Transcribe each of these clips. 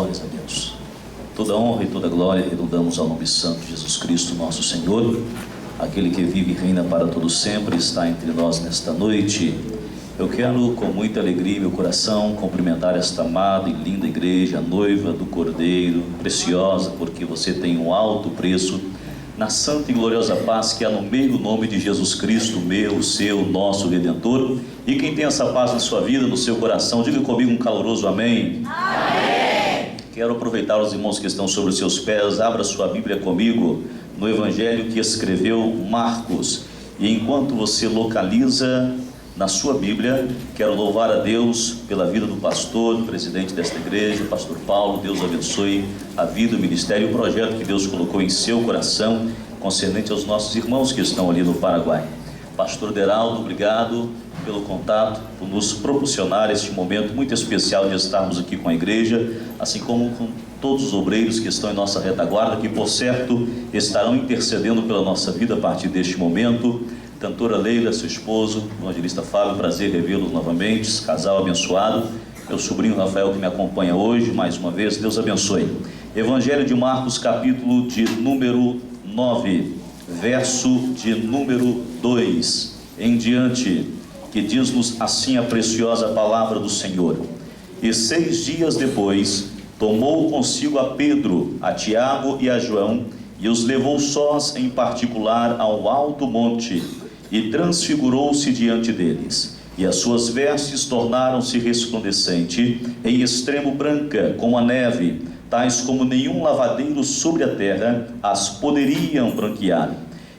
Glórias a Deus. Toda honra e toda glória redundamos ao nome santo de Jesus Cristo, nosso Senhor. Aquele que vive e reina para todo sempre está entre nós nesta noite. Eu quero, com muita alegria em meu coração, cumprimentar esta amada e linda igreja, a noiva do Cordeiro, preciosa, porque você tem um alto preço, na santa e gloriosa paz que há no meio do nome de Jesus Cristo, meu, seu, nosso Redentor. E quem tem essa paz na sua vida, no seu coração, diga comigo um caloroso amém. Amém. Quero aproveitar os irmãos que estão sobre os seus pés, abra sua Bíblia comigo no Evangelho que escreveu Marcos. E enquanto você localiza na sua Bíblia, quero louvar a Deus pela vida do pastor, do presidente desta igreja, pastor Paulo. Deus abençoe a vida, o ministério e o projeto que Deus colocou em seu coração, concernente aos nossos irmãos que estão ali no Paraguai. Pastor Deraldo, obrigado pelo contato, por nos proporcionar este momento muito especial de estarmos aqui com a igreja, assim como com todos os obreiros que estão em nossa retaguarda, que por certo estarão intercedendo pela nossa vida a partir deste momento. Cantora Leila, seu esposo, evangelista Fábio, prazer revê-los novamente, casal abençoado. Meu sobrinho Rafael que me acompanha hoje, mais uma vez, Deus abençoe. Evangelho de Marcos, capítulo de número 9, verso de número 2 em diante, que diz-nos assim a preciosa palavra do Senhor. E 6 dias depois, tomou consigo a Pedro, a Tiago e a João, e os levou sós em particular ao alto monte, e transfigurou-se diante deles, e as suas vestes tornaram-se resplandecentes, em extremo branca, como a neve, tais como nenhum lavadeiro sobre a terra as poderiam branquear.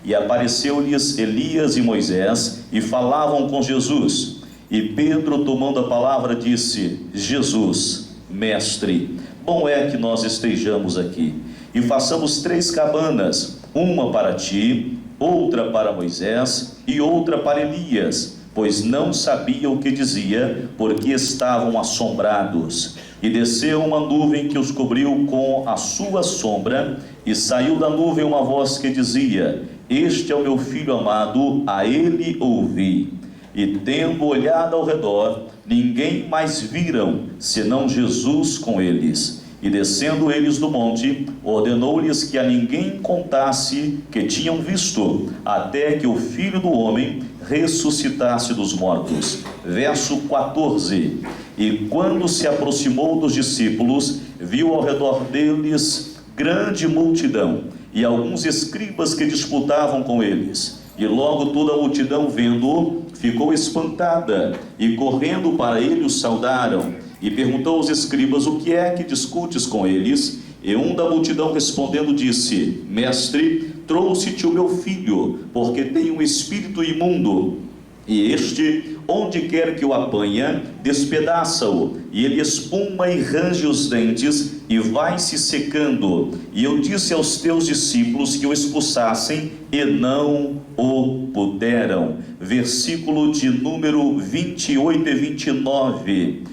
E apareceu-lhes Elias e Moisés, e falavam com Jesus. E Pedro, tomando a palavra, disse: Jesus, mestre, bom é que nós estejamos aqui, e façamos 3 cabanas, uma para ti, outra para Moisés e outra para Elias, pois não sabiam o que dizia, porque estavam assombrados. E desceu uma nuvem que os cobriu com a sua sombra, e saiu da nuvem uma voz que dizia: Este é o meu filho amado, a ele ouvi. E tendo olhado ao redor, ninguém mais viram, senão Jesus com eles. E descendo eles do monte, ordenou-lhes que a ninguém contasse que tinham visto, até que o Filho do Homem ressuscitasse dos mortos. Verso 14. E quando se aproximou dos discípulos, viu ao redor deles grande multidão, e alguns escribas que disputavam com eles. E logo toda a multidão, vendo-o, ficou espantada, e correndo para ele o saudaram. E perguntou aos escribas: o que é que discutes com eles? E um da multidão respondendo disse: Mestre, trouxe-te o meu filho, porque tem um espírito imundo, e este, onde quer que o apanha, despedaça-o, e ele espuma e range os dentes, e vai se secando. E eu disse aos teus discípulos que o expulsassem, e não o puderam. Versículo de número 28 e 29.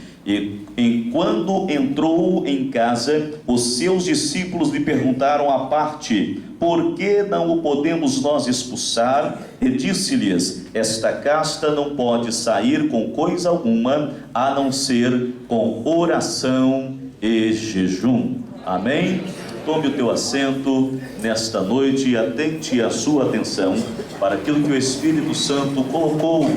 E quando entrou em casa, os seus discípulos lhe perguntaram à parte: por que não o podemos nós expulsar? E disse-lhes: esta casta não pode sair com coisa alguma, a não ser com oração e jejum. Amém? Tome o teu assento nesta noite e atente a sua atenção para aquilo que o Espírito Santo colocou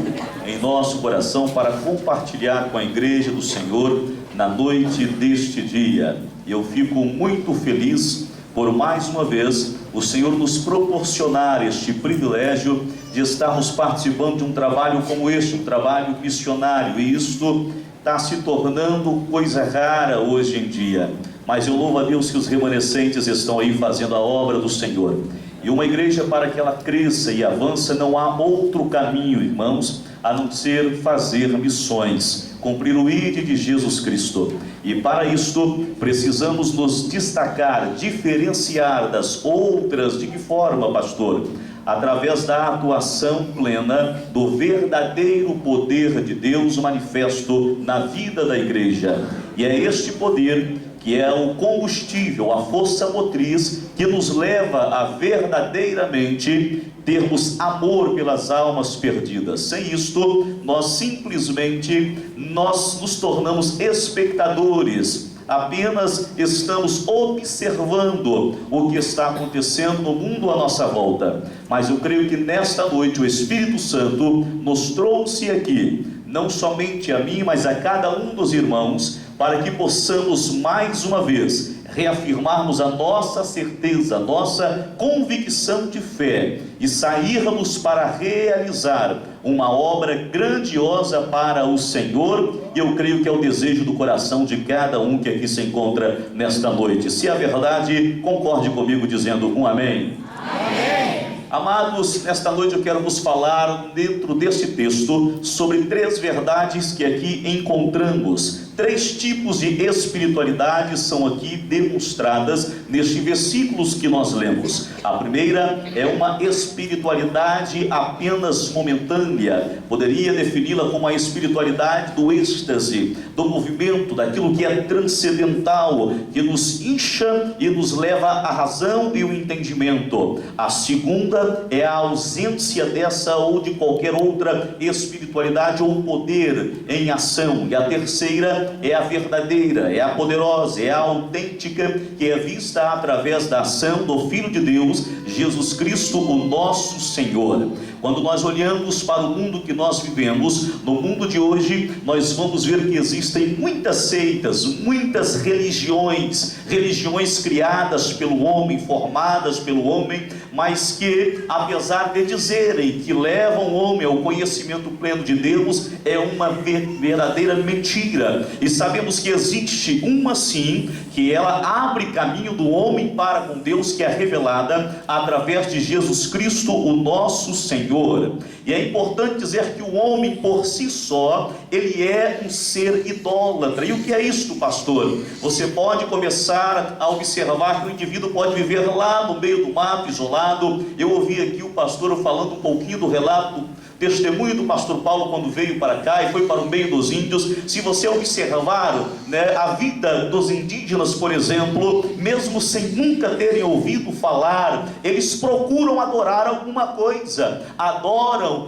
em nosso coração para compartilhar com a igreja do Senhor na noite deste dia. E eu fico muito feliz por mais uma vez o Senhor nos proporcionar este privilégio de estarmos participando de um trabalho como este, um trabalho missionário, e isto está se tornando coisa rara hoje em dia. Mas eu louvo a Deus que os remanescentes estão aí fazendo a obra do Senhor. E uma igreja, para que ela cresça e avance, não há outro caminho, irmãos, a não ser fazer missões, cumprir o ID de Jesus Cristo. E para isto precisamos nos destacar, diferenciar das outras. De que forma, pastor? Através da atuação plena do verdadeiro poder de Deus manifesto na vida da igreja. E é este poder que é o combustível, a força motriz que nos leva a verdadeiramente termos amor pelas almas perdidas. Sem isto, nós simplesmente nos tornamos espectadores apenas estamos observando o que está acontecendo no mundo à nossa volta. Mas eu creio que nesta noite o Espírito Santo nos trouxe aqui, não somente a mim, mas a cada um dos irmãos, para que possamos mais uma vez reafirmarmos a nossa certeza, a nossa convicção de fé e sairmos para realizar uma obra grandiosa para o Senhor. E eu creio que é o desejo do coração de cada um que aqui se encontra nesta noite. Se é verdade, concorde comigo dizendo um amém. Amém. Amados, nesta noite eu quero vos falar dentro desse texto sobre 3 verdades que aqui encontramos. 3 tipos de espiritualidade são aqui demonstradas nestes versículos que nós lemos. A primeira é uma espiritualidade apenas momentânea. Poderia defini-la como a espiritualidade do êxtase, do movimento, daquilo que é transcendental, que nos incha e nos leva à razão e o entendimento. A segunda é a ausência dessa ou de qualquer outra espiritualidade ou poder em ação. E a terceira é a verdadeira, é a poderosa, é a autêntica, que é vista através da ação do Filho de Deus, Jesus Cristo, o nosso Senhor. Quando nós olhamos para o mundo que nós vivemos, no mundo de hoje, nós vamos ver que existem muitas seitas, muitas religiões criadas pelo homem, formadas pelo homem, mas que, apesar de dizerem que levam o homem ao conhecimento pleno de Deus, é uma verdadeira mentira. E sabemos que existe uma sim, que ela abre caminho do homem para com Deus, que é revelada através de Jesus Cristo, o nosso Senhor. E é importante dizer que o homem por si só, ele é um ser idólatra. E o que é isto, pastor? Você pode começar a observar que o indivíduo pode viver lá no meio do mato, isolado. Eu ouvi aqui o pastor falando um pouquinho do relato, testemunho do pastor Paulo quando veio para cá e foi para o meio dos índios. Se você observar, a vida dos indígenas, por exemplo, mesmo sem nunca terem ouvido falar, eles procuram adorar alguma coisa. Adoram,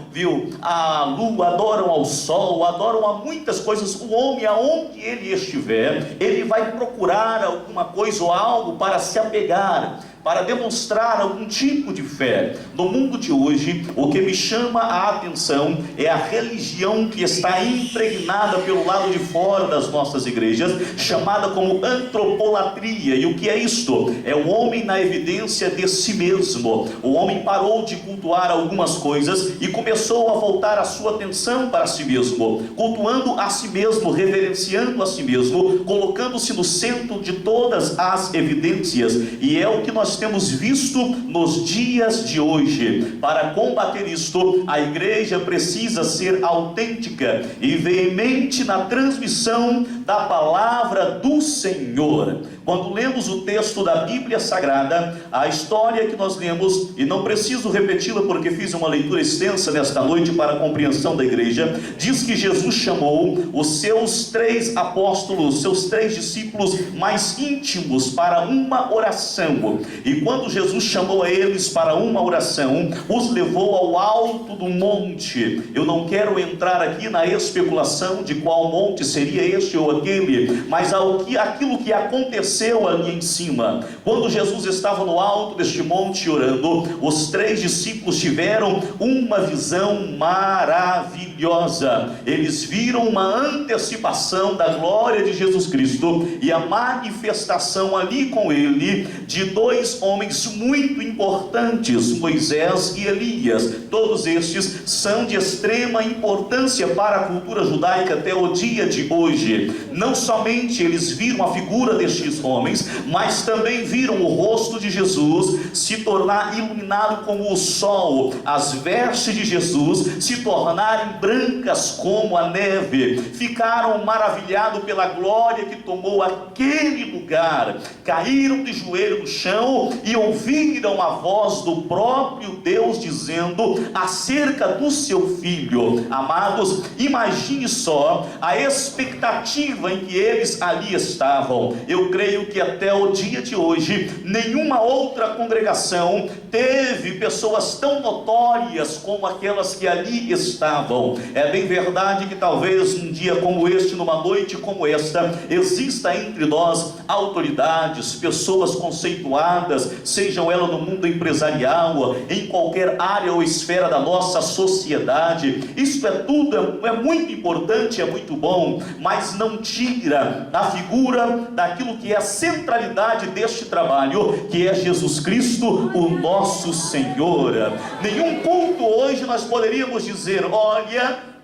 a lua, adoram ao sol, adoram a muitas coisas. O homem, aonde ele estiver, ele vai procurar alguma coisa ou algo para se apegar, para demonstrar algum tipo de fé. No mundo de hoje, o que me chama a atenção é a religião que está impregnada pelo lado de fora das nossas igrejas, chamada como antropolatria. E o que é isto? É o homem na evidência de si mesmo. O homem parou de cultuar algumas coisas e começou a voltar a sua atenção para si mesmo, cultuando a si mesmo, reverenciando a si mesmo, colocando-se no centro de todas as evidências. E é o que nós temos visto nos dias de hoje. Para combater isto, a igreja precisa ser autêntica e veemente na transmissão da palavra do Senhor. Quando lemos o texto da Bíblia Sagrada, a história que nós lemos, e não preciso repeti-la porque fiz uma leitura extensa nesta noite para a compreensão da igreja, diz que Jesus chamou os seus 3 apóstolos, seus 3 discípulos mais íntimos para uma oração. E quando Jesus chamou a eles para uma oração, os levou ao alto do monte. Eu não quero entrar aqui na especulação de qual monte seria este ou aquele, mas aquilo que aconteceu ali em cima. Quando Jesus estava no alto deste monte orando, os 3 discípulos tiveram uma visão maravilhosa. Eles viram uma antecipação da glória de Jesus Cristo e a manifestação ali com ele de 2 homens muito importantes, Moisés e Elias. Todos estes são de extrema importância para a cultura judaica até o dia de hoje. Não somente eles viram a figura destes homens, mas também viram o rosto de Jesus se tornar iluminado como o sol, as vestes de Jesus se tornarem brancas como a neve. Ficaram maravilhados pela glória que tomou aquele lugar, caíram de joelho no chão e ouviram a voz do próprio Deus dizendo acerca do seu filho. Amados, imagine só a expectativa em que eles ali estavam. Eu creio que até o dia de hoje, nenhuma outra congregação teve pessoas tão notórias como aquelas que ali estavam. É bem verdade que talvez um dia como este, numa noite como esta, exista entre nós autoridades, pessoas conceituadas, sejam elas no mundo empresarial, em qualquer área ou esfera da nossa sociedade. Isso é tudo, é muito importante, é muito bom, mas não tira a figura daquilo que é a centralidade deste trabalho, que é Jesus Cristo, o nosso Senhor. Nenhum culto hoje nós poderíamos dizer: olha,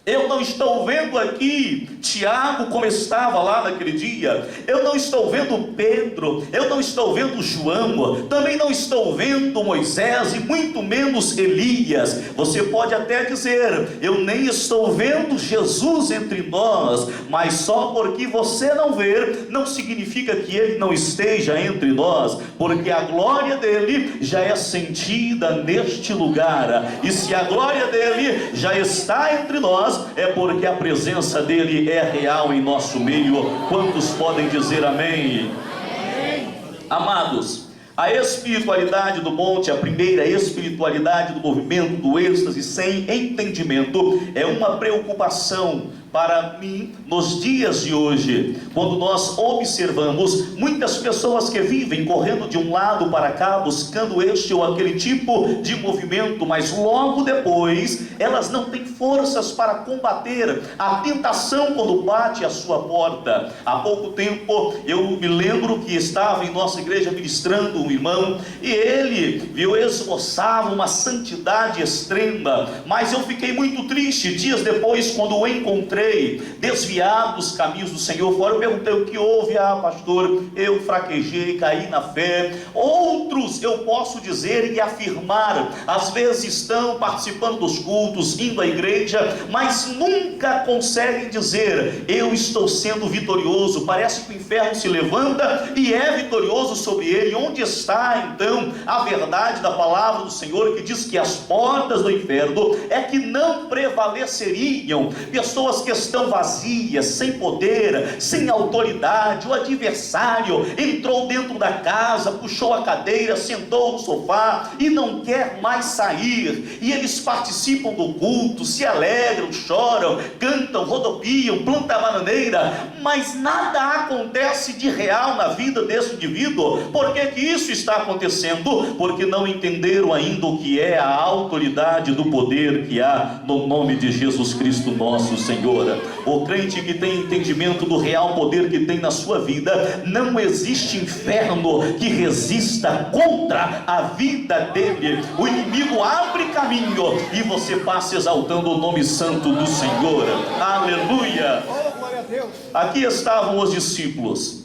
eu não estou vendo aqui Tiago como estava lá naquele dia, eu não estou vendo Pedro, eu não estou vendo João, também não estou vendo Moisés e muito menos Elias. Você pode até dizer: eu nem estou vendo Jesus entre nós, mas só porque você não vê, não significa que ele não esteja entre nós, porque a glória dele já é sentida neste lugar, e se a glória dele já está entre nós, é porque a presença dele é real em nosso meio. Quantos podem dizer amém? Amados, a espiritualidade do monte, a primeira espiritualidade do movimento do êxtase sem entendimento, é uma preocupação para mim nos dias de hoje, quando nós observamos muitas pessoas que vivem correndo de um lado para cá, buscando este ou aquele tipo de movimento, mas logo depois elas não têm forças para combater a tentação quando bate à sua porta. Há pouco tempo eu me lembro que estava em nossa igreja ministrando um irmão, e ele esboçava uma santidade extrema, mas eu fiquei muito triste dias depois quando o encontrei desviado dos caminhos do Senhor. Fora, eu perguntei: o que houve? Pastor, eu fraquejei, caí na fé. Outros, eu posso dizer e afirmar, às vezes estão participando dos cultos, indo à igreja, mas nunca conseguem dizer: eu estou sendo vitorioso. Parece que o inferno se levanta e é vitorioso sobre ele. Onde está então a verdade da palavra do Senhor, que diz que as portas do inferno é que não prevaleceriam? Pessoas que estão vazias, sem poder, sem autoridade. O adversário entrou dentro da casa, puxou a cadeira, sentou no sofá e não quer mais sair, e eles participam do culto, se alegram, choram, cantam, rodopiam, plantam a bananeira, mas nada acontece de real na vida desse indivíduo. Por que que isso está acontecendo? Porque não entenderam ainda o que é a autoridade do poder que há no nome de Jesus Cristo nosso Senhor. O crente que tem entendimento do real poder que tem na sua vida, não existe inferno que resista contra a vida dele. O inimigo abre caminho e você passa exaltando o nome santo do Senhor. Aleluia! Aqui estavam os discípulos.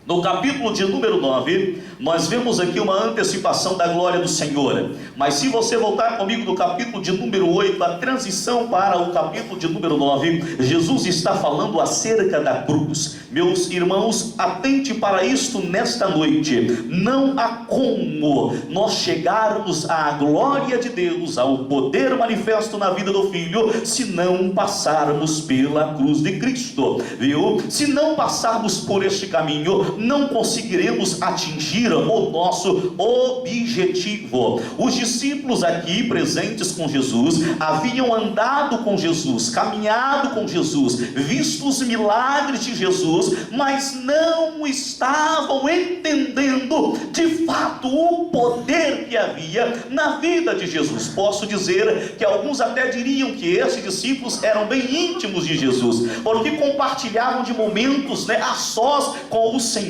No capítulo de número 9, nós vemos aqui uma antecipação da glória do Senhor. Mas se você voltar comigo no capítulo de número 8, a transição para o capítulo de número 9, Jesus está falando acerca da cruz. Meus irmãos, atente para isto nesta noite. Não há como nós chegarmos à glória de Deus, ao poder manifesto na vida do Filho, se não passarmos pela cruz de Cristo, viu? Se não passarmos por este caminho, não conseguiremos atingir o nosso objetivo. Os discípulos aqui presentes com Jesus haviam andado com Jesus, caminhado com Jesus, visto os milagres de Jesus, mas não estavam entendendo de fato o poder que havia na vida de Jesus. Posso dizer que alguns até diriam que esses discípulos eram bem íntimos de Jesus, porque compartilhavam de momentos, a sós com o Senhor,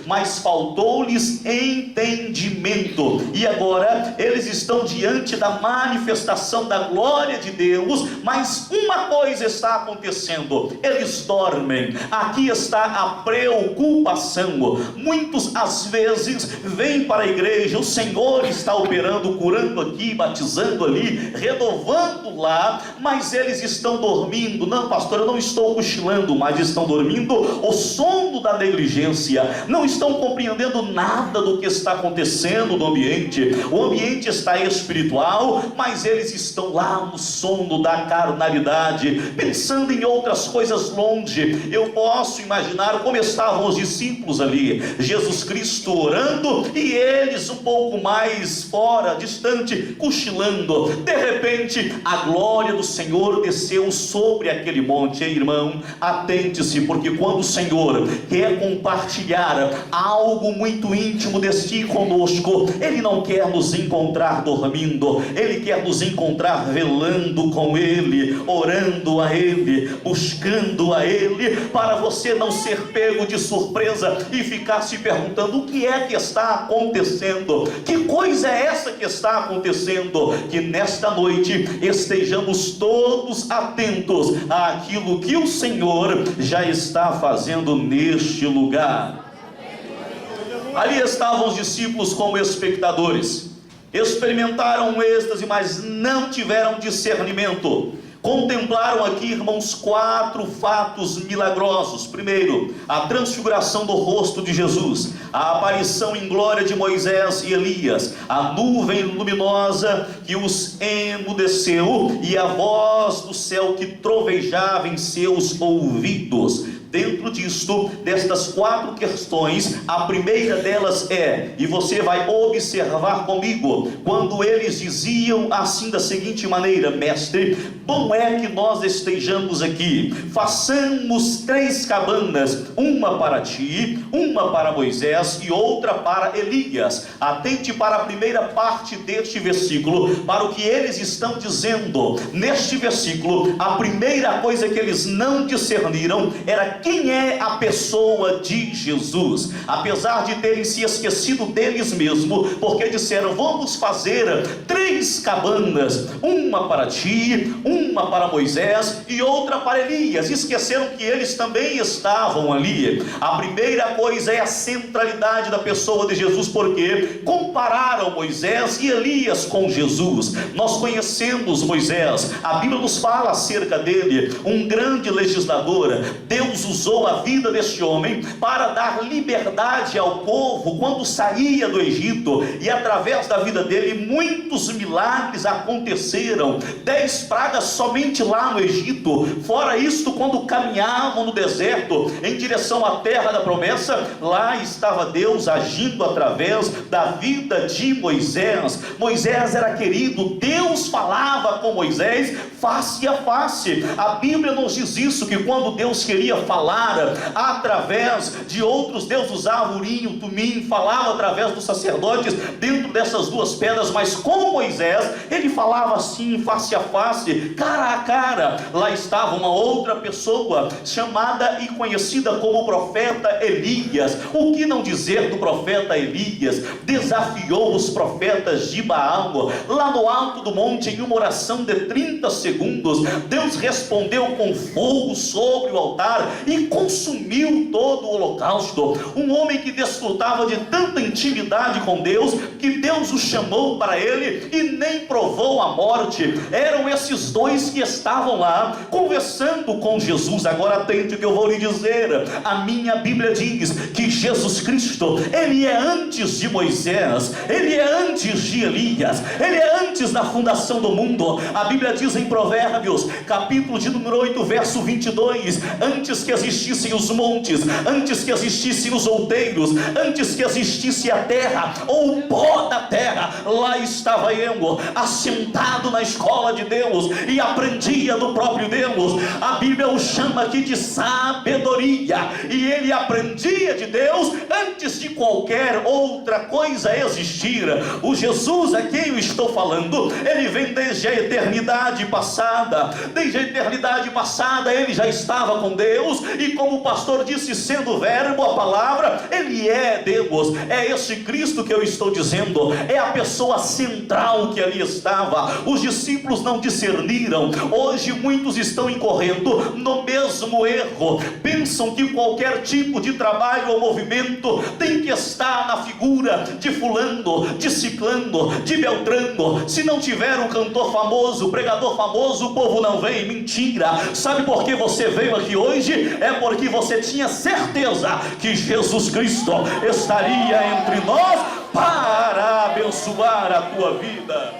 mas faltou-lhes entendimento. E agora eles estão diante da manifestação da glória de Deus, mas uma coisa está acontecendo: eles dormem. Aqui está a preocupação. Muitos às vezes vezes vêm para a igreja, o Senhor está operando, curando aqui, batizando ali, renovando lá, mas eles estão dormindo. Não, pastor, eu não estou cochilando, mas estão dormindo o sono da negligência, não estão compreendendo nada do que está acontecendo no ambiente. O ambiente está espiritual, mas eles estão lá no sono da carnalidade, pensando em outras coisas longe. Eu posso imaginar como estavam os discípulos ali, Jesus Cristo orando e eles um pouco mais fora, distante, cochilando. De repente a glória do Senhor desceu sobre aquele monte. Ei, irmão, atente-se, porque quando o Senhor quer compartilhar algo muito íntimo de si conosco, Ele não quer nos encontrar dormindo, Ele quer nos encontrar velando com Ele, orando a Ele, buscando a Ele, para você não ser pego de surpresa e ficar se perguntando: o que é que está acontecendo? Que coisa é essa que está acontecendo? Que nesta noite estejamos todos atentos àquilo que o Senhor já está fazendo neste lugar. Ali estavam os discípulos como espectadores, experimentaram um êxtase, mas não tiveram discernimento. Contemplaram aqui, irmãos, 4 fatos milagrosos. Primeiro, a transfiguração do rosto de Jesus, a aparição em glória de Moisés e Elias, a nuvem luminosa que os emudeceu e a voz do céu que trovejava em seus ouvidos. Dentro disto, destas 4 questões, a primeira delas é, e você vai observar comigo, quando eles diziam assim da seguinte maneira: mestre, bom é que nós estejamos aqui, façamos 3 cabanas, uma para ti, uma para Moisés e outra para Elias. Atente para a primeira parte deste versículo, para o que eles estão dizendo. Neste versículo, a primeira coisa que eles não discerniram era quem é a pessoa de Jesus, apesar de terem se esquecido deles mesmos, porque disseram: vamos fazer 3 cabanas, uma para ti, uma para Moisés e outra para Elias. Esqueceram que eles também estavam ali. A primeira coisa é a centralidade da pessoa de Jesus, porque compararam Moisés e Elias com Jesus. Nós conhecemos Moisés, a Bíblia nos fala acerca dele, um grande legislador. Deus usou a vida deste homem para dar liberdade ao povo quando saía do Egito, e através da vida dele muitos milagres aconteceram. 10 pragas somente lá no Egito. Fora isto, quando caminhavam no deserto em direção à terra da promessa, lá estava Deus agindo através da vida de Moisés. Moisés era querido, Deus falava com Moisés face a face. A Bíblia nos diz isso, que quando Deus queria falar através de outros, Deus usava Urim, o Tumim, falava através dos sacerdotes dentro dessas 2 pedras, mas com Moisés ele falava assim, face a face, cara a cara. Lá estava uma outra pessoa chamada e conhecida como o profeta Elias. O que não dizer do profeta Elias? Desafiou os profetas de Baal lá no alto do monte em uma oração de 30 segundos. Deus respondeu com fogo sobre o altar e consumiu todo o holocausto. Um homem que desfrutava de tanta intimidade com Deus, que Deus o chamou para ele e nem provou a morte. Eram esses 2 que estavam lá conversando com Jesus. Agora atente o que eu vou lhe dizer. A minha Bíblia diz que Jesus Cristo, Ele é antes de Moisés, Ele é antes de Elias, Ele é antes da fundação do mundo. A Bíblia diz em Provérbios, capítulo de número 8, verso 22, antes que existissem os montes, antes que existissem os outeiros, antes que existisse a terra, ou o pó da terra, lá estava eu, assentado na escola de Deus, e aprendia do próprio Deus. A Bíblia o chama aqui de sabedoria, e ele aprendia de Deus antes de qualquer outra coisa existir. O Jesus a quem eu estou falando, ele vem desde a eternidade passada. Desde a eternidade passada ele já estava com Deus, e como o pastor disse, sendo o verbo, a palavra, ele é Deus. É esse Cristo que eu estou dizendo, é a pessoa central que ali estava. Os discípulos não discerniram. Hoje muitos estão incorrendo no mesmo erro, pensam que qualquer tipo de trabalho ou movimento tem que estar na figura de fulano, de ciclano, de beltrano. Se não tiver um cantor famoso, pregador famoso, o povo não vem. Mentira. Sabe por que você veio aqui hoje? É porque você tinha certeza que Jesus Cristo estaria entre nós para abençoar a tua vida.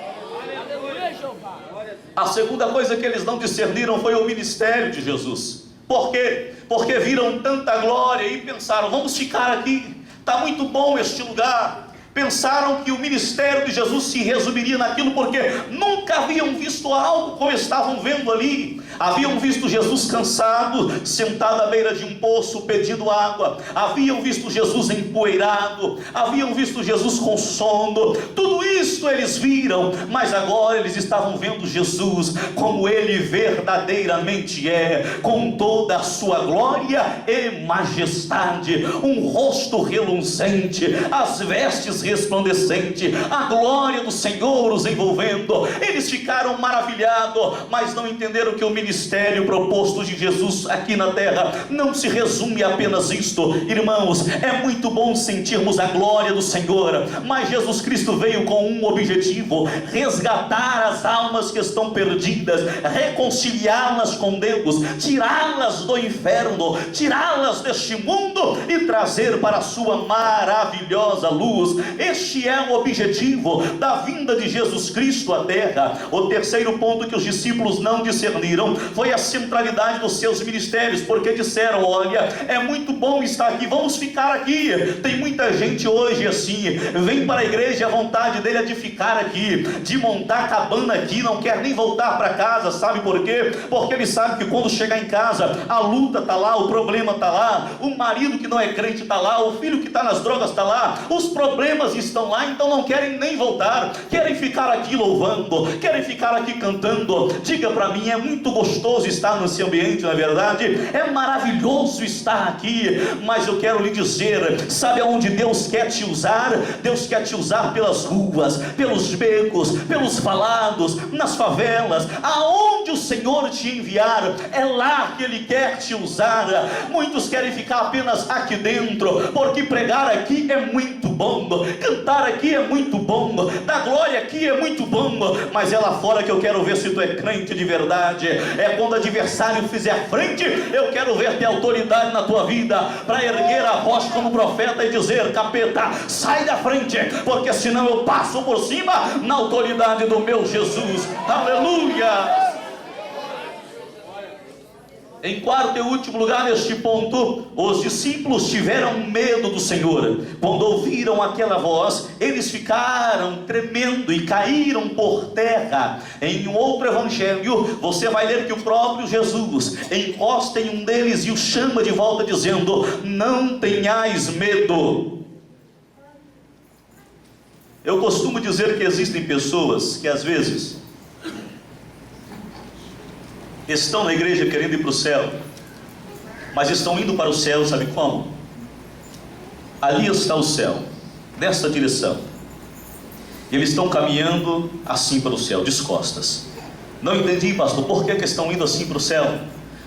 A segunda coisa que eles não discerniram foi o ministério de Jesus. Por quê? Porque viram tanta glória e pensaram, vamos ficar aqui, está muito bom este lugar. Pensaram que o ministério de Jesus se resumiria naquilo, porque nunca haviam visto algo como estavam vendo ali. Haviam visto Jesus cansado, sentado à beira de um poço pedindo água. Haviam visto Jesus empoeirado. Haviam visto Jesus com sono. Tudo isso eles viram, mas agora eles estavam vendo Jesus como ele verdadeiramente é, com toda a sua glória e majestade, um rosto reluzente, as vestes resplandecentes, a glória do Senhor os envolvendo. Eles ficaram maravilhados, mas não entenderam que o ministério proposto de Jesus aqui na terra não se resume a apenas isto. Irmãos, é muito bom sentirmos a glória do Senhor, mas Jesus Cristo veio com um objetivo: resgatar as almas que estão perdidas, reconciliá-las com Deus, tirá-las do inferno, tirá-las deste mundo e trazer para a sua maravilhosa luz. Este é o objetivo da vinda de Jesus Cristo à terra. O terceiro ponto que os discípulos não discerniram foi a centralidade dos seus ministérios, porque disseram, olha, é muito bom estar aqui, vamos ficar aqui. Tem muita gente hoje assim, vem para a igreja, a vontade dele é de ficar aqui, de montar cabana aqui, não quer nem voltar para casa. Sabe por quê? Porque ele sabe que quando chegar em casa, a luta está lá, o problema está lá, o marido que não é crente está lá, o filho que está nas drogas está lá, os problemas estão lá, então não querem nem voltar, querem ficar aqui louvando, querem ficar aqui cantando. Diga para mim, é muito gostoso estar nesse ambiente, não é verdade? É maravilhoso estar aqui, mas eu quero lhe dizer, sabe aonde Deus quer te usar? Deus quer te usar pelas ruas, pelos becos, pelos valados, nas favelas, aonde o Senhor te enviar, é lá que Ele quer te usar. Muitos querem ficar apenas aqui dentro, porque pregar aqui é muito bom, cantar aqui é muito bom, dar glória aqui é muito bom, mas é lá fora que eu quero ver se tu é crente de verdade. É quando o adversário fizer frente, eu quero ver ter autoridade na tua vida, para erguer a voz como profeta e dizer, capeta, sai da frente, porque senão eu passo por cima na autoridade do meu Jesus. Aleluia! Em quarto e último lugar, neste ponto, os discípulos tiveram medo do Senhor. Quando ouviram aquela voz, eles ficaram tremendo e caíram por terra. Em um outro evangelho, você vai ler que o próprio Jesus encosta em um deles e o chama de volta, dizendo, não tenhais medo. Eu costumo dizer que existem pessoas que às vezes estão na igreja querendo ir para o céu, mas estão indo para o céu, sabe como? Ali está o céu, nessa direção. Eles estão caminhando assim para o céu, descostas. Não entendi, pastor, por que estão indo assim para o céu?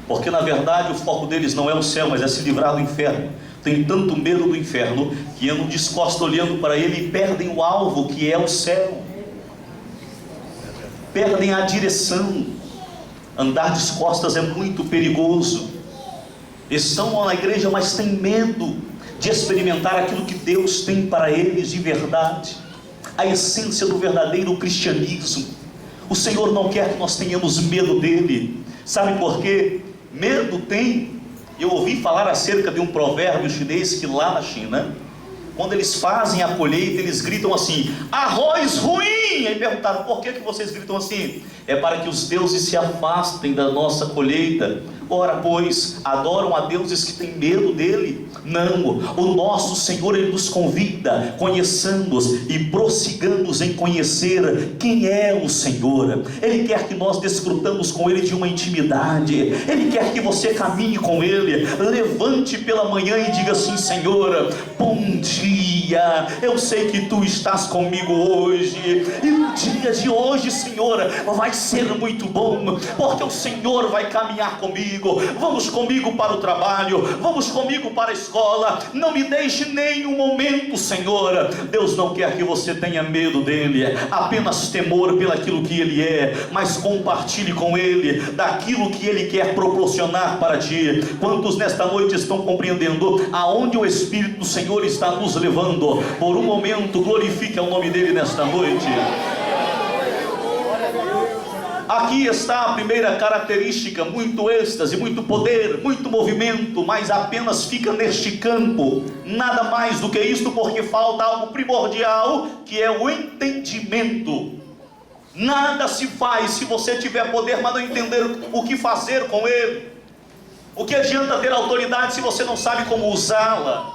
Porque na verdade o foco deles não é o céu, mas é se livrar do inferno. Tem tanto medo do inferno que andam descostas olhando para ele e perdem o alvo, que é o céu. Perdem a direção. Andar descostas é muito perigoso. Estão na igreja, mas têm medo de experimentar aquilo que Deus tem para eles de verdade, a essência do verdadeiro cristianismo. O Senhor não quer que nós tenhamos medo dele. Sabe por quê? Medo tem. Eu ouvi falar acerca de um provérbio chinês que lá na China, quando eles fazem a colheita, eles gritam assim: arroz ruim! E perguntaram: por que vocês gritam assim? É para que os deuses se afastem da nossa colheita. Ora, pois, adoram a deuses que têm medo dele? Não, o nosso Senhor, Ele nos convida: conheçamos e prossigamos em conhecer quem é o Senhor. Ele quer que nós desfrutamos com Ele de uma intimidade. Ele quer que você caminhe com Ele. Levante pela manhã e diga assim: Senhor, bom dia, eu sei que Tu estás comigo hoje, e o dia de hoje, Senhor, vai ser muito bom, porque o Senhor vai caminhar comigo. Vamos comigo para o trabalho, vamos comigo para a escola. Não me deixe nenhum momento, Senhor. Deus não quer que você tenha medo dele, apenas temor pelaquilo que Ele é, mas compartilhe com Ele daquilo que Ele quer proporcionar para ti. Quantos nesta noite estão compreendendo aonde o Espírito do Senhor está nos levando? Por um momento, glorifique o nome dEle nesta noite. Aqui está a primeira característica: muito êxtase, muito poder, muito movimento, mas apenas fica neste campo, nada mais do que isto, porque falta algo primordial, que é o entendimento. Nada se faz se você tiver poder, mas não entender o que fazer com ele. O que adianta ter autoridade se você não sabe como usá-la?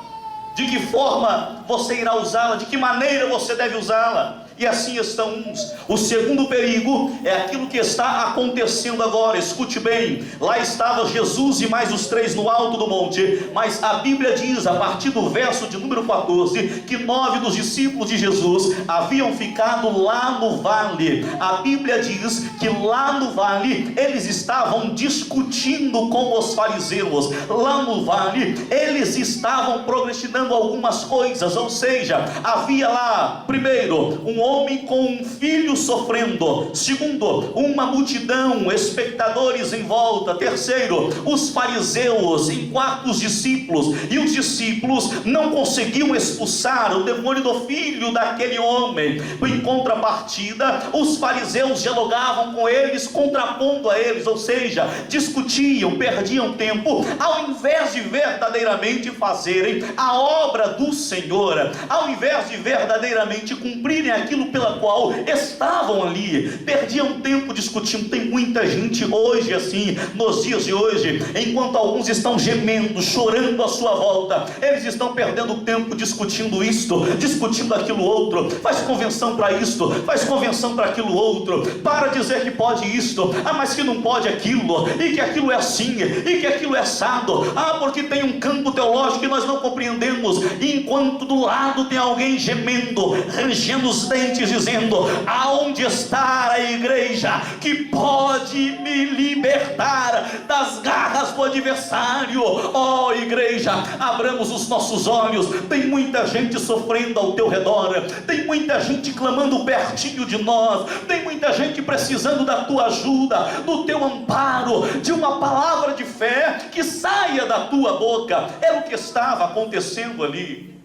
De que forma você irá usá-la? De que maneira você deve usá-la? E assim estão uns. O segundo perigo é aquilo que está acontecendo agora. Escute bem: lá estava Jesus e mais os 3 no alto do monte, mas a Bíblia diz, a partir do verso de número 14, que 9 dos discípulos de Jesus haviam ficado lá no vale. A Bíblia diz que lá no vale eles estavam discutindo com os fariseus. Lá no vale eles estavam procrastinando algumas coisas, ou seja, havia lá, primeiro, um homem com um filho sofrendo; segundo, uma multidão, espectadores em volta; terceiro, os fariseus; em quarto, os discípulos. E os discípulos não conseguiam expulsar o demônio do filho daquele homem. Em contrapartida, os fariseus dialogavam com eles, contrapondo a eles, ou seja, discutiam, perdiam tempo, ao invés de verdadeiramente fazerem a obra do Senhor, ao invés de verdadeiramente cumprirem aquilo pela qual estavam ali. Perdiam tempo discutindo. Tem muita gente hoje assim, nos dias de hoje, enquanto alguns estão gemendo, chorando à sua volta, eles estão perdendo tempo discutindo isto, discutindo aquilo outro. Faz convenção para isto, faz convenção para aquilo outro, para dizer que pode isto, mas que não pode aquilo, e que aquilo é assim, e que aquilo é assado, porque tem um campo teológico que nós não compreendemos, enquanto do lado tem alguém gemendo, rangendo os dentes, dizendo: aonde está a igreja que pode me libertar das garras do adversário? Oh, igreja, abramos os nossos olhos. Tem muita gente sofrendo ao teu redor, tem muita gente clamando pertinho de nós, tem muita gente precisando da tua ajuda, do teu amparo, de uma palavra de fé que saia da tua boca. Era o que estava acontecendo ali,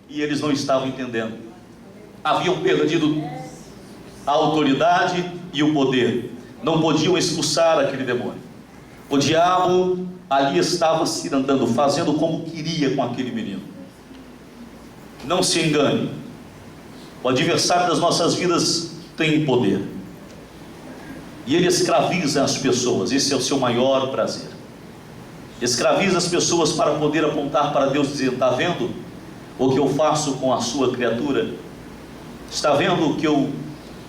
e eles não estavam entendendo. Haviam perdido a autoridade e o poder, não podiam expulsar aquele demônio. O diabo ali estava se andando, fazendo como queria com aquele menino. Não se engane, o adversário das nossas vidas tem poder, e ele escraviza as pessoas. Esse é o seu maior prazer. Escraviza as pessoas para poder apontar para Deus e dizer: está vendo o que eu faço com a sua criatura? Está vendo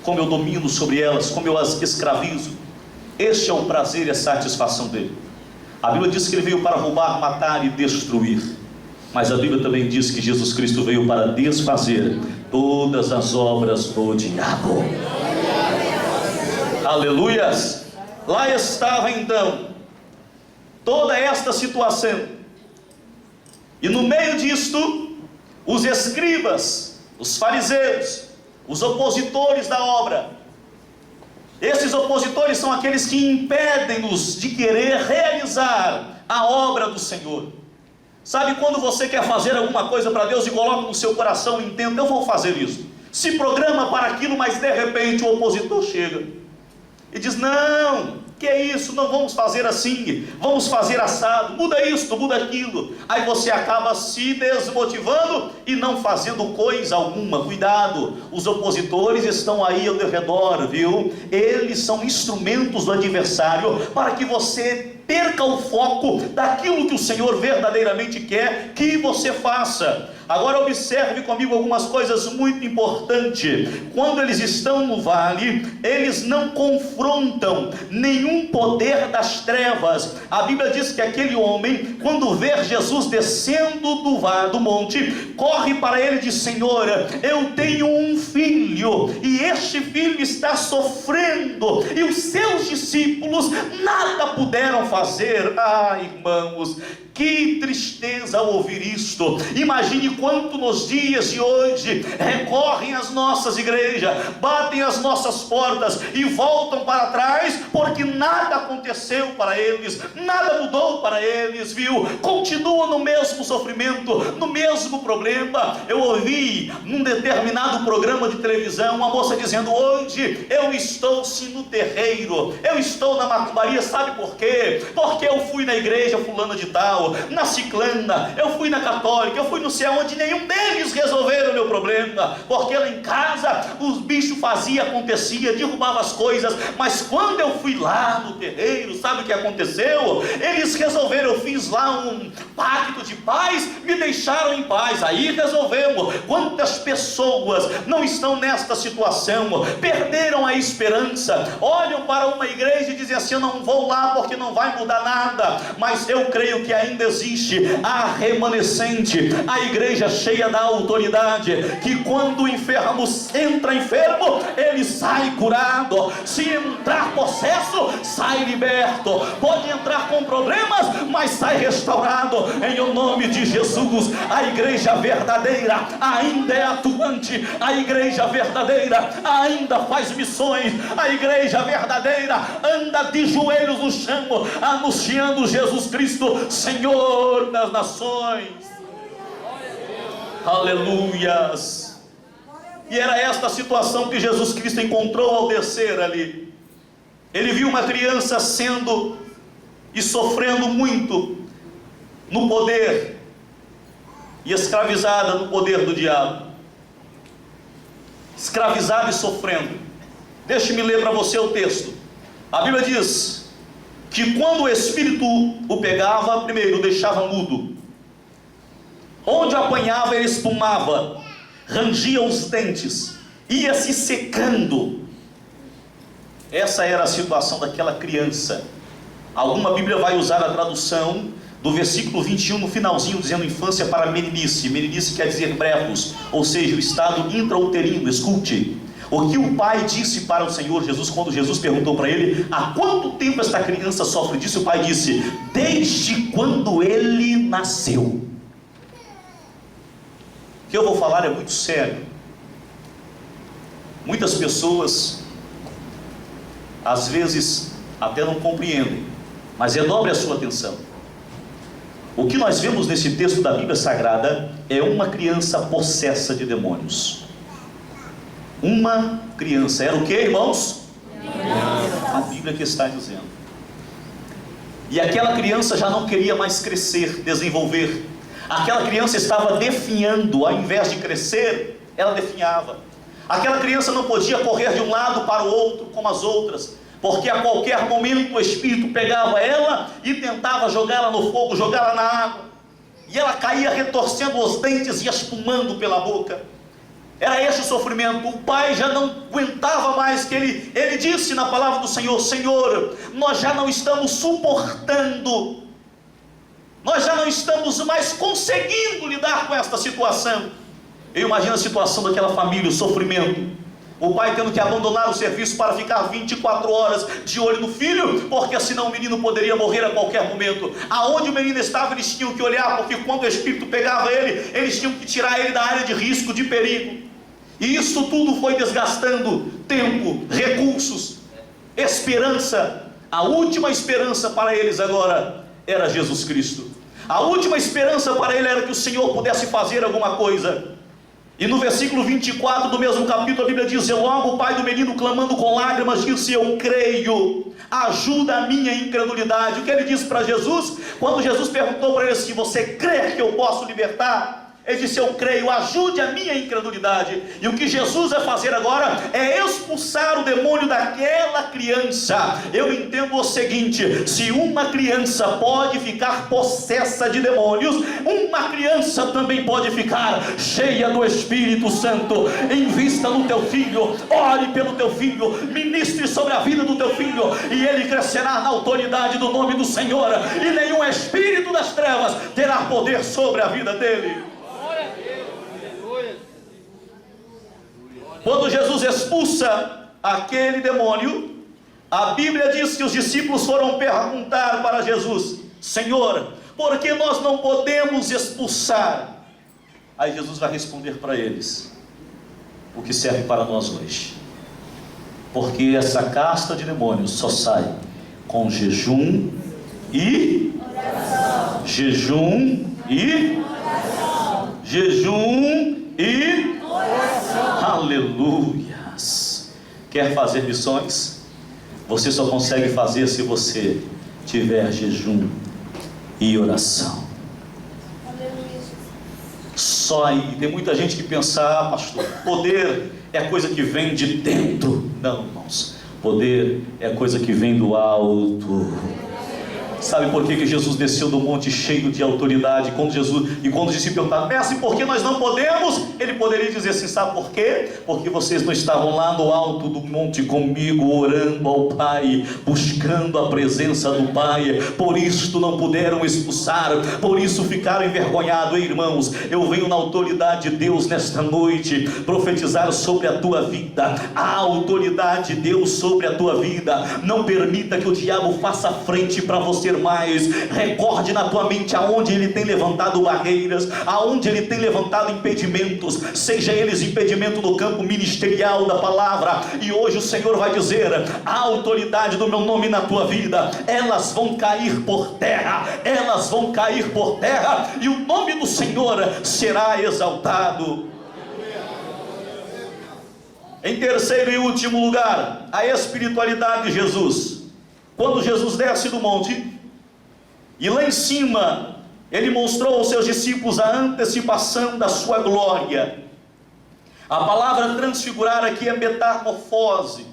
como eu domino sobre elas, como eu as escravizo? Este é o prazer e a satisfação dele. A Bíblia diz que ele veio para roubar, matar e destruir, mas a Bíblia também diz que Jesus Cristo veio para desfazer todas as obras do diabo. Aleluias! Lá estava então toda esta situação, e no meio disto, os escribas, os fariseus, os opositores da obra. Esses opositores são aqueles que impedem-nos de querer realizar a obra do Senhor. Sabe quando você quer fazer alguma coisa para Deus e coloca no seu coração, entenda: eu vou fazer isso, se programa para aquilo, mas de repente o opositor chega e diz: não, que é isso? Não vamos fazer assim, vamos fazer assado, muda isto, muda aquilo. Aí você acaba se desmotivando e não fazendo coisa alguma. Cuidado, os opositores estão aí ao redor, viu? Eles são instrumentos do adversário para que você perca o foco daquilo que o Senhor verdadeiramente quer que você faça. Agora observe comigo algumas coisas muito importantes. Quando eles estão no vale, eles não confrontam nenhum poder das trevas. A Bíblia diz que aquele homem, quando vê Jesus descendo do monte, corre para ele e diz: Senhor, eu tenho um filho, e este filho está sofrendo, e os seus discípulos nada puderam fazer. Ah, irmãos, que tristeza ao ouvir isto. Imagine quanto nos dias de hoje recorrem às nossas igrejas, batem as nossas portas e voltam para trás, porque nada aconteceu para eles, nada mudou para eles, viu? Continuam no mesmo sofrimento, no mesmo problema. Eu ouvi num determinado programa de televisão uma moça dizendo: hoje eu estou sim no terreiro, eu estou na macumbaria. Sabe por quê? Porque eu fui na igreja fulana de tal, na ciclana, eu fui na católica, eu fui no céu, onde nenhum deles resolveram o meu problema, porque lá em casa os bichos faziam, acontecia, derrubava as coisas. Mas quando eu fui lá no terreiro, sabe o que aconteceu? Eles resolveram, eu fiz lá um pacto de paz, me deixaram em paz, aí resolvemos. Quantas pessoas não estão nesta situação, perderam a esperança, olham para uma igreja e dizem assim: eu não vou lá porque não vai mudar nada. Mas eu creio que ainda existe a remanescente, a igreja cheia da autoridade, que quando o enfermo entra enfermo, ele sai curado. Se entrar possesso, sai liberto. Pode entrar com problemas, mas sai restaurado em o nome de Jesus. A igreja verdadeira ainda é atuante, a igreja verdadeira ainda faz missões, a igreja verdadeira anda de joelhos no chão, anunciando Jesus Cristo Senhor das nações. Aleluias. E era esta situação que Jesus Cristo encontrou ao descer ali. Ele viu uma criança sendo e sofrendo muito no poder e escravizada no poder do diabo, escravizada e sofrendo. Deixe-me ler para você o texto. A Bíblia diz que quando o espírito o pegava, primeiro o deixava mudo, onde apanhava ele espumava, rangia os dentes, ia se secando. Essa era a situação daquela criança. Alguma Bíblia vai usar a tradução do versículo 21 no finalzinho, dizendo infância para meninice. Meninice quer dizer brevos, ou seja, o estado intrauterino. Escute o que o pai disse para o Senhor Jesus, quando Jesus perguntou para ele: há quanto tempo esta criança sofre disso? O pai disse: desde quando ele nasceu. O que eu vou falar é muito sério. Muitas pessoas às vezes até não compreendem, mas redobre a sua atenção. O que nós vemos nesse texto da Bíblia Sagrada é uma criança possessa de demônios. Uma criança, era o que, irmãos? A Bíblia que está dizendo. E aquela criança já não queria mais crescer, desenvolver. Aquela criança estava definhando, ao invés de crescer, ela definhava. Aquela criança não podia correr de um lado para o outro como as outras, porque a qualquer momento o Espírito pegava ela e tentava jogá-la no fogo, jogá-la na água, e ela caía retorcendo os dentes e espumando pela boca. Era este o sofrimento. O pai já não aguentava mais, que ele disse na palavra do Senhor: Senhor, nós já não estamos suportando, nós já não estamos mais conseguindo lidar com esta situação. Eu imagino a situação daquela família, o sofrimento. O pai tendo que abandonar o serviço para ficar 24 horas de olho no filho, porque senão o menino poderia morrer a qualquer momento. Aonde o menino estava, eles tinham que olhar, porque quando o Espírito pegava ele, eles tinham que tirar ele da área de risco, de perigo. E isso tudo foi desgastando tempo, recursos, esperança. A última esperança para eles agora era Jesus Cristo. A última esperança para ele era que o Senhor pudesse fazer alguma coisa. E no versículo 24 do mesmo capítulo, a Bíblia diz: logo o pai do menino, clamando com lágrimas, disse: eu creio, ajuda a minha incredulidade. O que ele disse para Jesus? Quando Jesus perguntou para ele assim: você crê que eu posso libertar? Ele disse: eu creio, ajude a minha incredulidade. E o que Jesus vai fazer agora é expulsar o demônio daquela criança. Eu entendo o seguinte: se uma criança pode ficar possessa de demônios, uma criança também pode ficar cheia do Espírito Santo. Invista no teu filho, ore pelo teu filho, ministre sobre a vida do teu filho, e ele crescerá na autoridade do nome do Senhor, e nenhum espírito das trevas terá poder sobre a vida dele. Quando Jesus expulsa aquele demônio, a Bíblia diz que os discípulos foram perguntar para Jesus: Senhor, por que nós não podemos expulsar? Aí Jesus vai responder para eles o que serve para nós hoje: porque essa casta de demônios só sai com jejum e oração. Jejum e oração. Jejum e oração. Aleluias. Quer fazer missões? Você só consegue fazer se você tiver jejum e oração. Só aí. Tem muita gente que pensa: ah, pastor, poder é coisa que vem de dentro. Não, irmãos, poder é coisa que vem do alto. Sabe por que Jesus desceu do monte cheio de autoridade? Quando os discípulos perguntaram: mestre, por que nós não podemos? Ele poderia dizer assim: sabe por quê? Porque vocês não estavam lá no alto do monte comigo, orando ao Pai, buscando a presença do Pai. Por isso não puderam expulsar, por isso ficaram envergonhados. Irmãos, eu venho na autoridade de Deus nesta noite profetizar sobre a tua vida. A autoridade de Deus sobre a tua vida. Não permita que o diabo faça frente para você mais. Recorde na tua mente aonde ele tem levantado barreiras, aonde ele tem levantado impedimentos, seja eles impedimento no campo ministerial da palavra. E hoje o Senhor vai dizer: a autoridade do meu nome na tua vida, elas vão cair por terra, elas vão cair por terra, e o nome do Senhor será exaltado. Em terceiro e último lugar, a espiritualidade de Jesus. Quando Jesus desce do monte, e lá em cima ele mostrou aos seus discípulos a antecipação da sua glória. A palavra transfigurar aqui é metamorfose.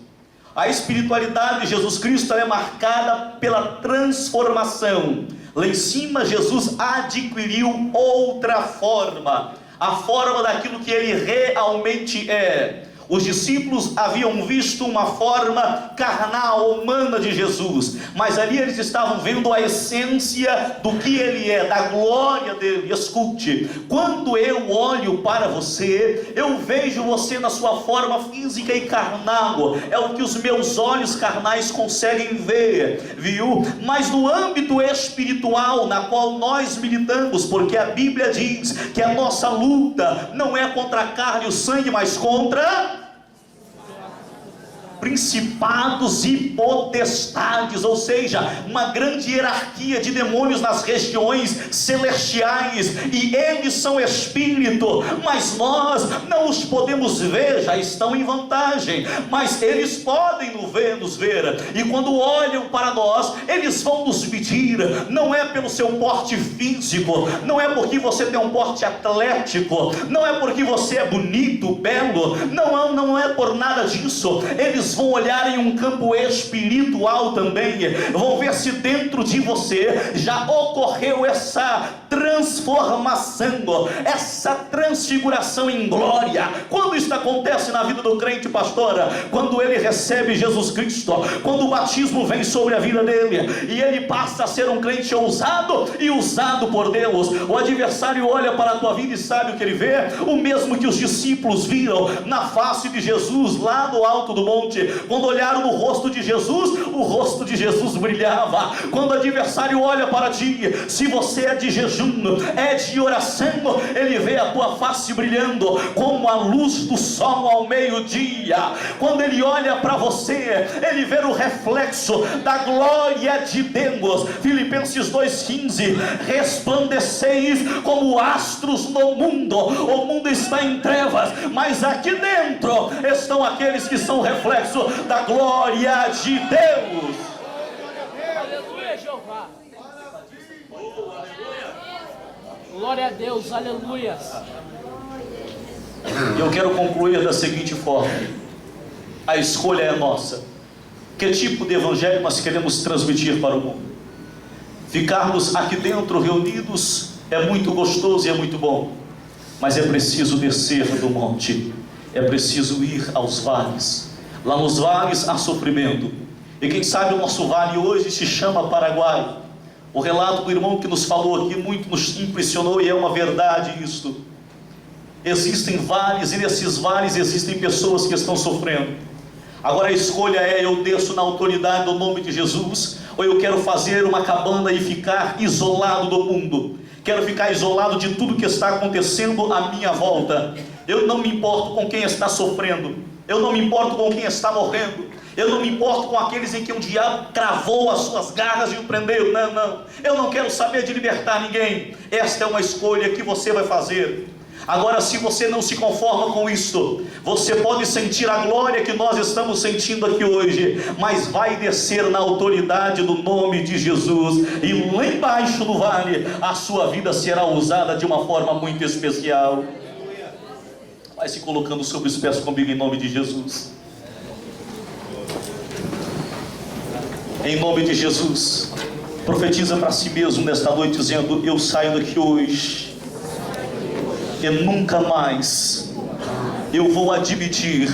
A espiritualidade de Jesus Cristo é marcada pela transformação. Lá em cima Jesus adquiriu outra forma, a forma daquilo que ele realmente é. Os discípulos haviam visto uma forma carnal, humana de Jesus, mas ali eles estavam vendo a essência do que ele é, da glória dele. Escute, quando eu olho para você, eu vejo você na sua forma física e carnal, é o que os meus olhos carnais conseguem ver, viu? Mas no âmbito espiritual, na qual nós militamos, porque a Bíblia diz que a nossa luta não é contra a carne e o sangue, mas contra principados e potestades, ou seja, uma grande hierarquia de demônios nas regiões celestiais, e eles são espírito, mas nós não os podemos ver, já estão em vantagem, mas eles podem nos ver, e quando olham para nós, eles vão nos medir, não é pelo seu porte físico, não é porque você tem um porte atlético, não é porque você é bonito, belo, não é por nada disso. Eles vão olhar em um campo espiritual também, vão ver se dentro de você já ocorreu essa transformação, essa transfiguração em glória. Quando isso acontece na vida do crente, pastora? Quando ele recebe Jesus Cristo, quando o batismo vem sobre a vida dele, e ele passa a ser um crente ousado e usado por Deus. O adversário olha para a tua vida e sabe o que ele vê? O mesmo que os discípulos viram na face de Jesus lá no alto do monte. Quando olharam no rosto de Jesus, o rosto de Jesus brilhava. Quando o adversário olha para ti, se você é de jejum, é de oração, ele vê a tua face brilhando como a luz do sol ao meio-dia. Quando ele olha para você, ele vê o reflexo da glória de Deus. Filipenses 2,15: resplandeceis como astros no mundo. O mundo está em trevas, mas aqui dentro estão aqueles que são reflexo da glória de Deus. Glória a Deus, aleluia. Eu quero concluir da seguinte forma: a escolha é nossa. Que tipo de evangelho nós queremos transmitir para o mundo? Ficarmos aqui dentro reunidos é muito gostoso e é muito bom, mas é preciso descer do monte, é preciso ir aos vales. Lá nos vales há sofrimento, e quem sabe o nosso vale hoje se chama Paraguai. O relato do irmão que nos falou aqui muito nos impressionou, e é uma verdade isto. Existem vales, e nesses vales existem pessoas que estão sofrendo. Agora a escolha é: eu desço na autoridade do nome de Jesus, ou eu quero fazer uma cabana e ficar isolado do mundo. Quero ficar isolado de tudo que está acontecendo à minha volta. Eu não me importo com quem está sofrendo, eu não me importo com quem está morrendo, eu não me importo com aqueles em que o diabo cravou as suas garras e o prendeu. Não, eu não quero saber de libertar ninguém. Esta é uma escolha que você vai fazer. Agora, se você não se conforma com isto, você pode sentir a glória que nós estamos sentindo aqui hoje, mas vai descer na autoridade do nome de Jesus, e lá embaixo no vale a sua vida será usada de uma forma muito especial. Vai se colocando sobre os pés comigo em nome de Jesus. Em nome de Jesus, profetiza para si mesmo nesta noite dizendo: eu saio daqui hoje e nunca mais eu vou admitir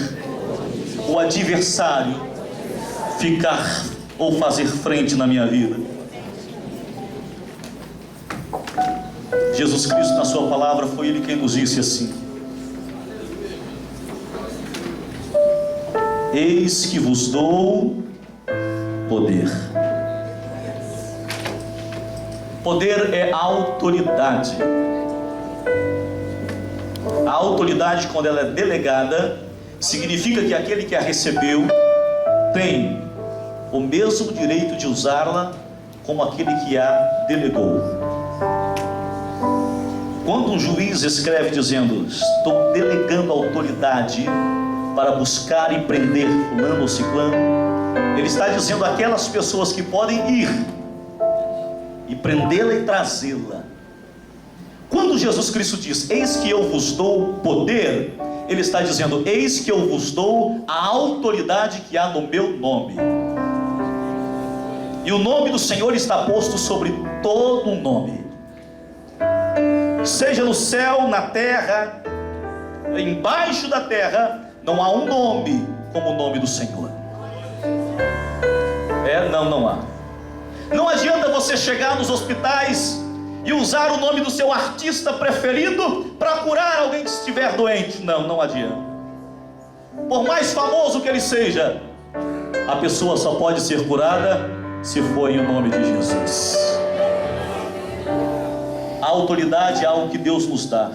o adversário ficar ou fazer frente na minha vida. Jesus Cristo, na sua palavra, foi Ele quem nos disse assim: eis que vos dou poder. Poder é autoridade. A autoridade, quando ela é delegada, significa que aquele que a recebeu tem o mesmo direito de usá-la como aquele que a delegou. Quando um juiz escreve dizendo: estou delegando autoridade para buscar e prender fulano ou ciclano, ele está dizendo aquelas pessoas que podem ir e prendê-la e trazê-la. Quando Jesus Cristo diz: eis que eu vos dou poder, Ele está dizendo: eis que eu vos dou a autoridade que há no meu nome. E o nome do Senhor está posto sobre todo o nome, seja no céu, na terra, embaixo da terra, não há um nome como o nome do Senhor. Não há. Não adianta você chegar nos hospitais e usar o nome do seu artista preferido para curar alguém que estiver doente. Não adianta. Por mais famoso que ele seja, a pessoa só pode ser curada se for em nome de Jesus. A autoridade é algo que Deus nos dá.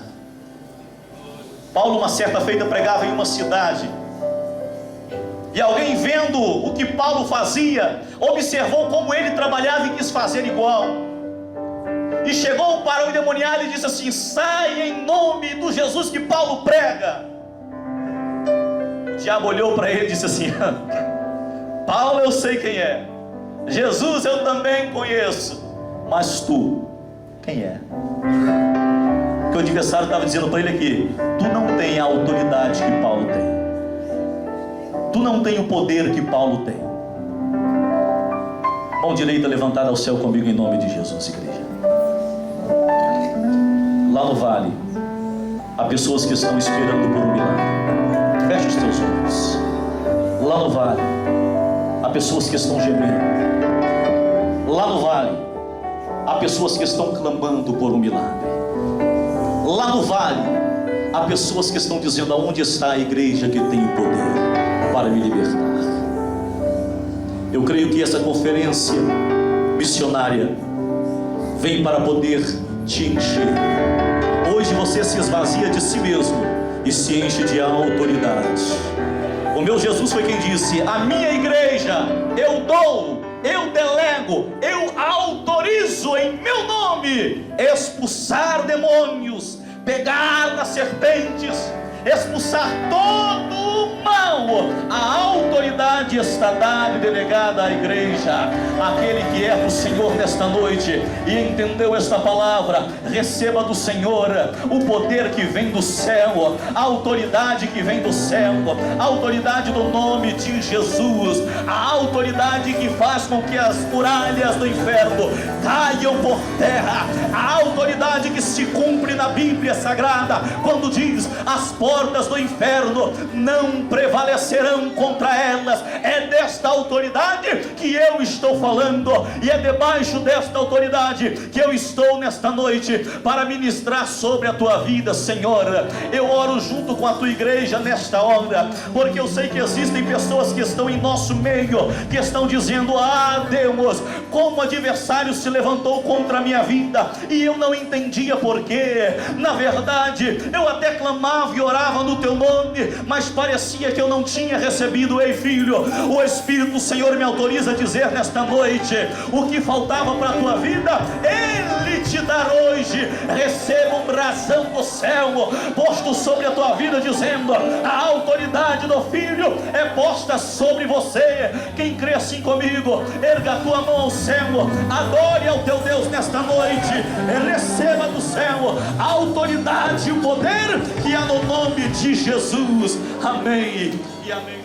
Paulo, uma certa feita, pregava em uma cidade, e alguém, vendo o que Paulo fazia, observou como ele trabalhava e quis fazer igual, e chegou para o endemoniado e disse assim: sai em nome do Jesus que Paulo prega. O diabo olhou para ele e disse assim: Paulo eu sei quem é, Jesus eu também conheço, mas tu, quem é? Que o adversário estava dizendo para ele aqui: tu não tem a autoridade que Paulo tem, tu não tem o poder que Paulo tem. Mão direita levantada ao céu comigo em nome de Jesus, igreja. Lá no vale há pessoas que estão esperando por um milagre. Feche os teus olhos. Lá no vale há pessoas que estão gemendo. Lá no vale há pessoas que estão clamando por um milagre. Lá no vale há pessoas que estão dizendo: aonde está a igreja que tem o poder para me libertar? Eu creio que essa conferência missionária vem para poder te encher. Hoje você se esvazia de si mesmo e se enche de autoridade. O meu Jesus foi quem disse: a minha igreja eu dou, eu delego, eu autorizo em meu nome expulsar demônios, pegar nas serpentes, expulsar todo o mal Não, a autoridade está dada e delegada à igreja. Aquele que é do Senhor nesta noite e entendeu esta palavra, receba do Senhor o poder que vem do céu, a autoridade que vem do céu, a autoridade do nome de Jesus, a autoridade que faz com que as muralhas do inferno caiam por terra, a autoridade que se cumpre na Bíblia Sagrada, quando diz: as portas do inferno não prevalecerão contra elas. É desta autoridade que eu estou falando, e é debaixo desta autoridade que eu estou nesta noite para ministrar sobre a tua vida. Senhor, eu oro junto com a tua igreja nesta hora, porque eu sei que existem pessoas que estão em nosso meio, que estão dizendo: ah, Deus, como o adversário se levantou contra a minha vida, e eu não entendia porquê. Na verdade, eu até clamava e orava no teu nome, mas parecia que eu não tinha recebido. Ei, filho, o Espírito do Senhor me autoriza a dizer nesta noite: o que faltava para a tua vida, Ele te dá hoje. Receba um brasão do céu posto sobre a tua vida, dizendo: a autoridade do Filho é posta sobre você. Quem crê assim comigo, erga a tua mão ao céu, adore ao teu Deus nesta noite, receba do céu a autoridade e o poder que há no nome de Jesus. Amém e amém.